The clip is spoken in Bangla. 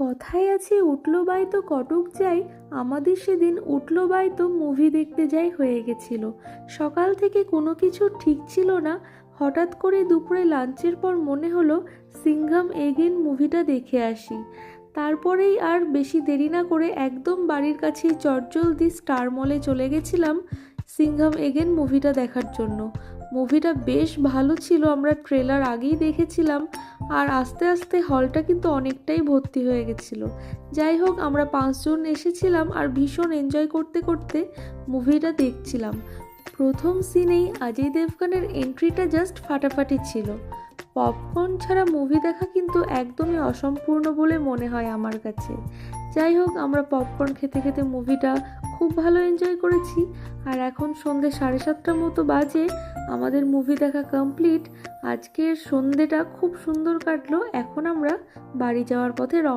কথায় আছে উঠলো বাই তো কটক যাই। আমাদের সেদিন উঠলো বাই তো মুভি দেখতে যাই হয়ে গেছিল। সকাল থেকে কোনো কিছু ঠিক ছিল না। হঠাৎ করে দুপুরে লাঞ্চের পর মনে হলো সিংঘাম এগেন মুভিটা দেখে আসি। তারপরেই আর বেশি দেরি না করে একদম বাড়ির কাছেই চটজলদি স্টার মলে চলে গেছিলাম সিংঘাম এগেন মুভিটা দেখার জন্য। মুভিটা বেশ ভালো ছিল, আমরা ট্রেলার আগেই দেখেছিলাম। আর আস্তে আস্তে হলটা কিন্তু অনেকটাই ভর্তি হয়ে গেছিল। যাই হোক, আমরা 5 জন এসেছিলাম আর ভীষণ এনজয় করতে করতে মুভিটা দেখছিলাম। প্রথম সিনেই অজয় দেবগনের এন্ট্রিটা জাস্ট ফাটাফাটি ছিল। পপকর্ন ছাড়া মুভি দেখা কিন্তু একদমই অসম্পূর্ণ বলে মনে হয় আমার কাছে। যাই হোক, আমরা পপকর্ন খেতে খেতে মুভিটা খুব ভালো এনজয় করেছি। আর এখন সন্ধ্যে 7:30টার মতো বাজে, আমাদের মুভি দেখা কমপ্লিট। আজকের সন্ধ্যেটা খুব সুন্দর কাটলো। এখন আমরা বাড়ি যাওয়ার পথে